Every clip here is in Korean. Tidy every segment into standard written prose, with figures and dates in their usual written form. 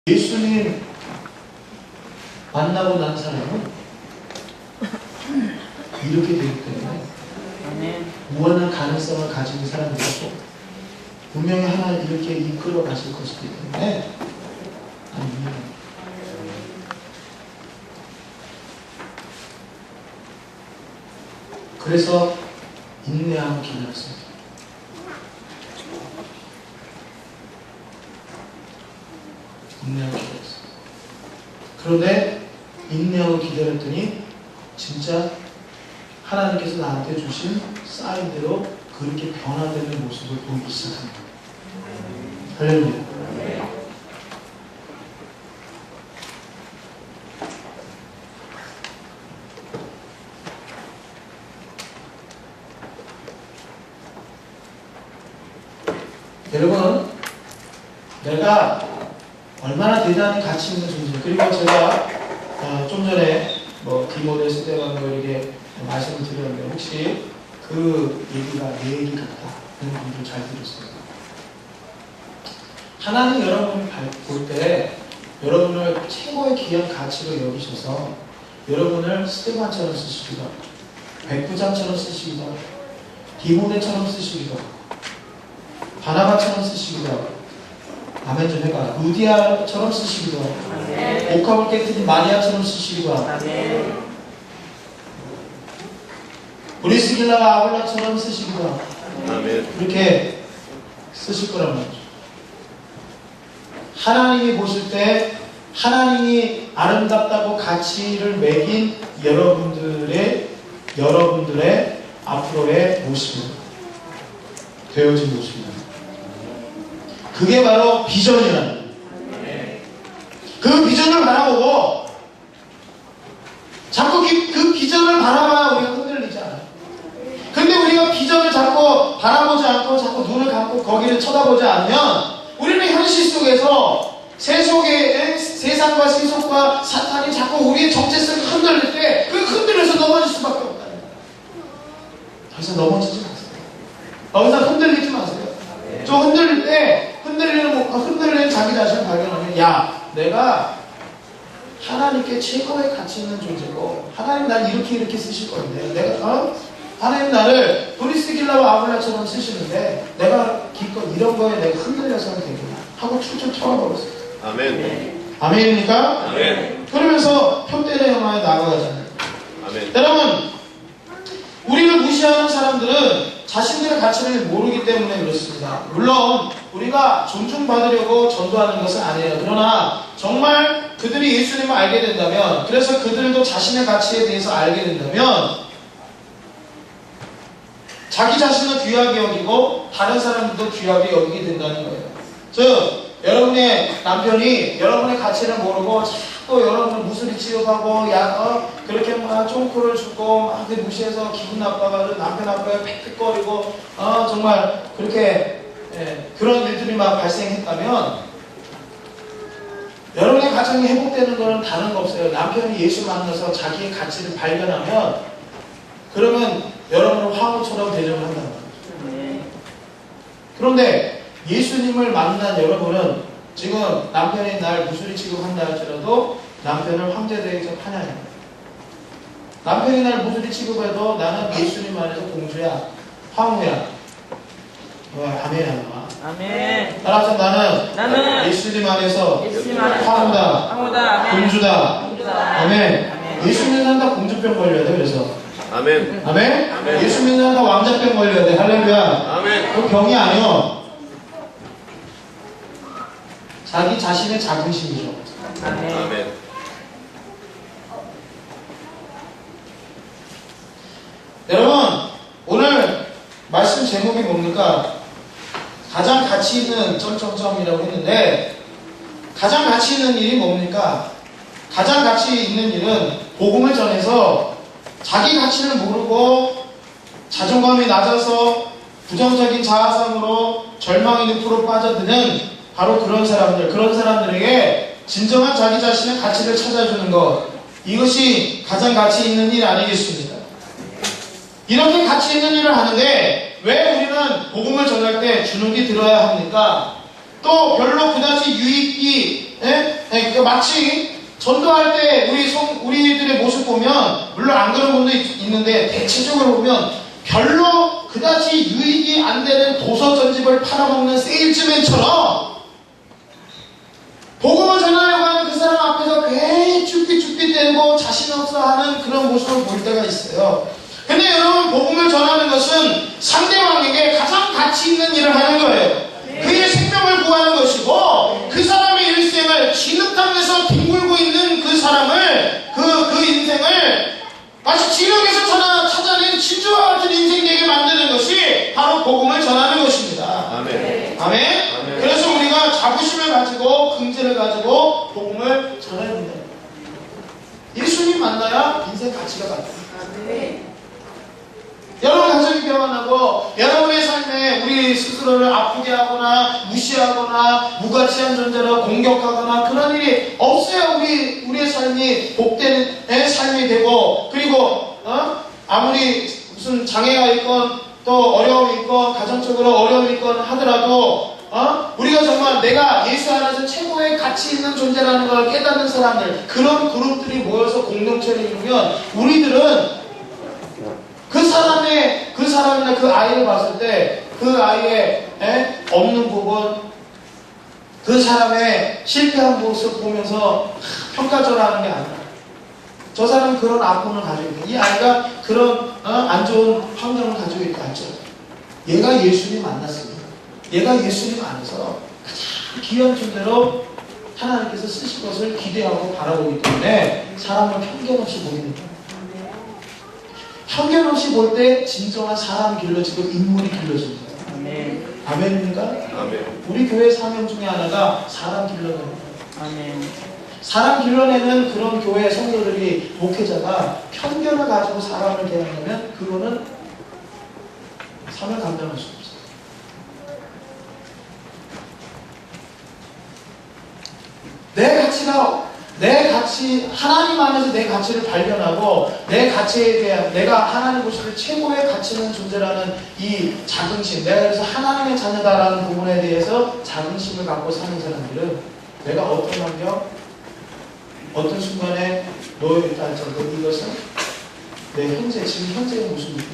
예수님 만나고 난 사람은 이렇게 되기 때문에 무한한 가능성을 가진 사람이고 분명히 하나님 이렇게 이끌어 가실 것이기 때문에 그래서 인내하고 기다렸습니다. 인내하고 기다렸어요. 그런데 인내하고 기다렸더니 진짜 하나님께서 나한테 주신 사인대로 그렇게 변화되는 모습을 보이기 시작합니다. 할렐루야. 여러분, 내가 얼마나 대단히 가치 있는 존재. 그리고 제가 좀 전에 디모데 스테반도 이렇게 말씀을 드렸는데 혹시 그 얘기가 내 얘기 같다 하는 분들 잘 들었어요. 하나님 여러분을 볼 때 여러분을 최고의 귀한 가치로 여기셔서 여러분을 스테반처럼 쓰시기도 하고 백부장처럼 쓰시기도 하고 디모데처럼 쓰시기도 하고 바나바처럼 쓰시기도 하고 아멘 좀 해봐. 루디아처럼 쓰시기도 하고 옥합을 깨뜨린 마리아처럼 쓰시기도 하고 브리스길라와 아굴라처럼 쓰시기도 하고 그렇게 쓰실 거란 말이죠. 하나님이 보실 때 하나님이 아름답다고 가치를 매긴 여러분들의 앞으로의 모습입니다. 되어진 모습입니다. 그게 바로 비전이라는 거예요. 그 비전을 바라보고 자꾸 그 비전을 바라봐야 우리가 흔들리지 않아요. 근데 우리가 비전을 자꾸 바라보지 않고 자꾸 눈을 감고 거기를 쳐다보지 않으면 우리는 현실 속에서 세상과 세속과 사탄이 자꾸 우리의 정체성을 흔들릴 때 그 흔들려서 넘어질 수밖에 없다는 거예요. 더 이상 넘어지지 마세요. 더 이상 흔들리지 마세요. 저 흔들릴 때 흔들리는 자기 자신을 발견하면 야 내가 하나님께 최고의 가치 있는 존재고 하나님 날 이렇게 쓰실 건데 내가 하나님 나를 브리스길라와 아굴라처럼 쓰시는데 내가 기껏 이런 거에 내가 흔들려서는 되구나 하고 툴툴 털어버렸어요. 아멘. 아멘입니까? 아멘. 그러면서 표대의 영화에 나아가잖아요. 아멘. 여러분 우리를 무시하는 사람들은 자신들의 가치를 모르기 때문에 그렇습니다. 물론 우리가 존중받으려고 전도하는 것은 아니에요. 그러나 정말 그들이 예수님을 알게 된다면 그래서 그들도 자신의 가치에 대해서 알게 된다면 자기 자신을 귀하게 여기고 다른 사람들도 귀하게 여기게 된다는 거예요. 즉 여러분의 남편이 여러분의 가치를 모르고 자꾸 여러분을 무수리 취급하고 그렇게 막 쫑코를 주고 막 무시해서 기분 나빠가지고 남편 앞에 팩팩거리고 정말 그렇게 그런 일들이 막 발생했다면 여러분의 가정이 회복되는 것은 다른 거 없어요. 남편이 예수 만나서 자기의 가치를 발견하면 그러면 여러분은 황후처럼 대접을 한다는 거죠. 그런데 예수님을 만난 여러분은 지금 남편이 날 무수리 취급한다 할지라도 남편을 황제되어서 찬양해요. 남편이 날 무수리 취급해도 나는 예수님 안에서 공주야, 황후야. 아멘. 아멘. 따라서 나는 예수님 안에서 황후다, 공주다. 아멘. 예수 믿는 사람 다 공주병 걸려야 돼. 그래서 아멘. 아멘. 예수 믿는 사람 다 왕자병 걸려야 돼. 할렐루야. 아멘. 그 병이 아니요. 자기 자신의 자긍심이죠. 아멘. 여러분 오늘 말씀 제목이 뭡니까? 가장 가치 있는 점점점이라고 했는데 가장 가치 있는 일이 뭡니까? 가장 가치 있는 일은 복음을 전해서 자기 가치를 모르고 자존감이 낮아서 부정적인 자아상으로 절망의 늪으로 빠져드는 바로 그런 사람들에게 진정한 자기 자신의 가치를 찾아주는 것, 이것이 가장 가치 있는 일 아니겠습니까? 이렇게 가치 있는 일을 하는데 왜 우리는 복음을 전할 때 주눅이 들어야 합니까? 또 별로 그다지 유익이 이거 마치 전도할 때 우리들의 모습 보면, 물론 안 그런 분도 있는데, 대체적으로 보면 별로 그다지 유익이 안 되는 도서 전집을 팔아먹는 세일즈맨처럼 복음을 전하려고 하는 그 사람 앞에서 괜히 쭈삣쭈삣대고 자신 없어 하는 그런 모습을 볼 때가 있어요. 근데 여러분, 복음을 전하는 것은 상대방에게 가장 가치 있는 일을 하는 거예요. 그의 생명을 구하는 것이고, 그 사람의 일생을 진흙탕에서 뒹굴고 있는 그 사람을, 그 인생을 마치 진흙에서 찾아낸 진주와 같은 인생 되게 만드는 것이 바로 복음을 전하는 것입니다. 아멘. 아멘? 그래서 우리가 자부심을 가지고 긍지를 가지고 복음을 전해야 된다. 예수님 만나야 인생 가치가 받아요. 여러분 가정이 평안하고, 여러분의 삶에 우리 스스로를 아프게 하거나 무시하거나 무가치한 존재로 공격하거나 그런 일이 없어야 우리의 삶이 복된 삶이 되고, 그리고 아무리 무슨 장애가 있건 또 어려움이 있건 가정적으로 어려움이 있건 하더라도 우리가 정말 내가 예수 안에서 최고의 가치 있는 존재라는 걸 깨닫는 사람들, 그런 그룹들이 모여서 공동체를 이루면 우리들은 그 사람이나 그 아이를 봤을 때 그 아이의 없는 부분, 그 사람의 실패한 모습 보면서 평가절하하는 게 아니라, 저 사람은 그런 아픔을 가지고 있다, 이 아이가 그런 안 좋은 환경을 가지고 있다 하죠. 얘가 예수님 만났습니다. 얘가 예수님 안에서 가장 귀한 존재로 하나님께서 쓰실 것을 기대하고 바라보기 때문에 사람을 편견 없이 보게 됩니다. 편견 없이 볼 때 진정한 사람이 길러지고 인물이 길러집니다. 아멘. 아멘입니까? 아멘. 우리 교회 사명 중에 하나가 사람 길러내는. 아멘. 사람 길러내는 그런 교회 성도들이, 목회자가 편견을 가지고 사람을 대하려면 그거는 사명 감당할 수 없어요. 내 가치, 하나님 안에서 내 가치를 발견하고, 내 가치에 대한, 내가 하나님 보시기에 최고의 가치 있는 존재라는 이 자긍심, 내가 그래서 하나님의 자녀다라는 부분에 대해서 자긍심을 갖고 사는 사람들은 내가 어떤 환경, 어떤 순간에 놓여 있다 할지라도 이것은 내 지금 현재의 모습입니다.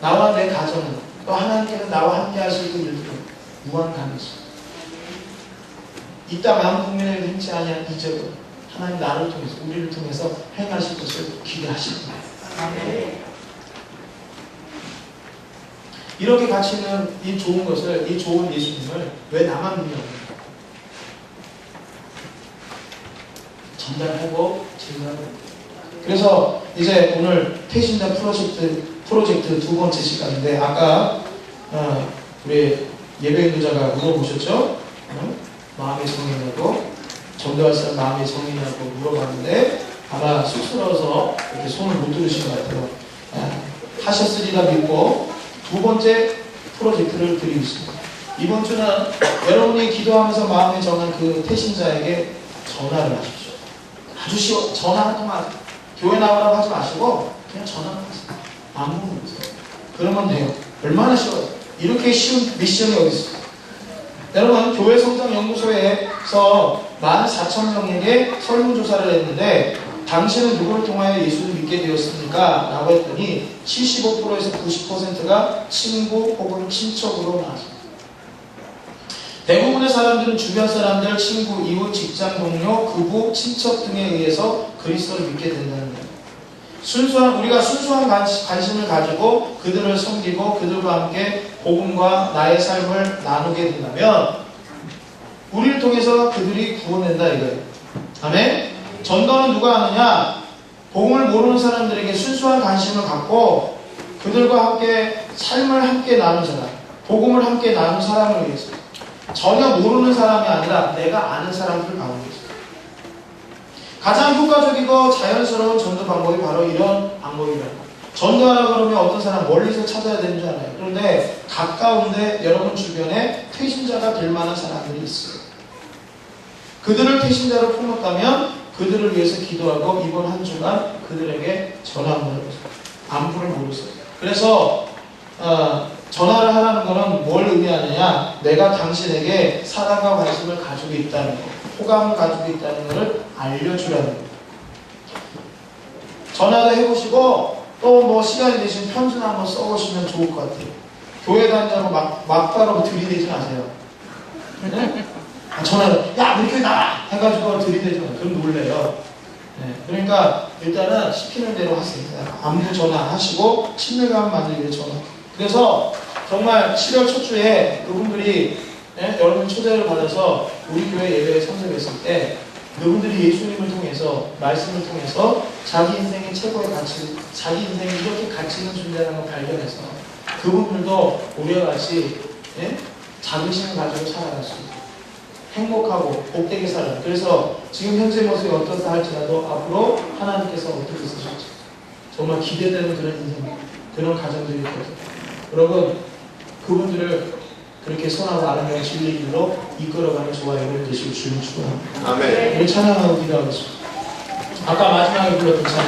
나와 내 가정은, 또 하나님께서 나와 함께 하실 그 일들은 무한 가능성. 이 땅 아무 국민에게 행치 아니한 이적은 하나님 나를 통해서, 우리를 통해서 행하실 것을 기대하십니다. 아멘. 이렇게 가치 있는 이 좋은 것을, 이 좋은 예수님을 왜 나만 믿냐고 전달하고 증거하는 겁니다. 그래서 이제 오늘 태신자 프로젝트 두 번째 시간인데, 아까 우리 예배 인도자가 물어보셨죠? 마음의 정의냐고, 전도할 사람 마음의 정의냐고 물어봤는데 아마 쑥스러워서 이렇게 손을 못 들으신 것 같아요. 하셨으리라 믿고 두 번째 프로젝트를 드리고 있습니다. 이번 주는 여러분이 기도하면서 마음에 정한 그 태신자에게 전화를 하십시오. 아주 쉬워. 전화 한 통화, 교회 나오라고 하지 마시고 그냥 전화를 하세요. 아무 문제. 그러면 돼요. 얼마나 쉬워요. 이렇게 쉬운 미션이 어디 있어요? 여러분, 교회 성장 연구소에서 14,000명에게 설문조사를 했는데 당신은 누구를 통하여 예수를 믿게 되었습니까? 라고 했더니 75%에서 90%가 친구 혹은 친척으로 나왔습니다. 대부분의 사람들은 주변 사람들, 친구, 이웃, 직장 동료, 부부, 친척 등에 의해서 그리스도를 믿게 된다는 거예요. 우리가 순수한 관심을 가지고 그들을 섬기고 그들과 함께 복음과 나의 삶을 나누게 된다면 우리를 통해서 그들이 구원된다 이거예요. 아멘? 전도는 누가 하느냐? 복음을 모르는 사람들에게 순수한 관심을 갖고 그들과 함께 삶을 함께 나눈 사람, 복음을 함께 나눈 사람을 위해서, 전혀 모르는 사람이 아니라 내가 아는 사람들 가운데서 가장 효과적이고 자연스러운 전도 방법이 바로 이런 방법이라고. 전도하라 그러면 어떤 사람 멀리서 찾아야 되는 줄 알아요. 그런데 가까운데 여러분 주변에 퇴신자가 될 만한 사람들이 있어요. 그들을 퇴신자로 품었다면 그들을 위해서 기도하고 이번 한 주간 그들에게 전화 한번 해보세요. 안부를 물으세요. 그래서 전화를 하라는 거는 뭘 의미하느냐? 내가 당신에게 사랑과 관심을 가지고 있다는 거, 호감을 가지고 있다는 것을 알려주라는 거. 전화도 해보시고 또 뭐 시간이 되시면 편지나 한번 써보시면 좋을 것 같아요. 교회 다니자고 막바로 들이대지 마세요. 네? 전화를 야 우리 교회 나와! 해가지고 들이대지 마세요. 그럼 놀래요. 네, 그러니까 일단은 시키는 대로 하세요. 안부 전화하시고 친밀감 만들기 위해 전화. 그래서 정말 7월 첫 주에 그분들이 여러분 초대를 받아서 우리 교회 예배에 참석했을 때 그분들이 예수님을 통해서 말씀을 통해서 자기 인생의 최고의 가치, 자기 인생이 이렇게 가치 있는 존재라는 걸 발견해서 그분들도 우리와 같이 자긍심을 가지고 살아갈 수 있고 행복하고 복되게 살아요. 그래서 지금 현재 모습이 어떻다 할지라도 앞으로 하나님께서 어떻게 쓰실지 정말 기대되는 그런 인생, 그런 가정들이 있거든요. 여러분 그분들을 그렇게 선하고 아름다운 진리 길로 이끌어가는 저와 여러분 되시고 주님 축원합니다. 아멘. 우리 찬양하고 기도하겠습니다. 아까 마지막에 불렀던 찬양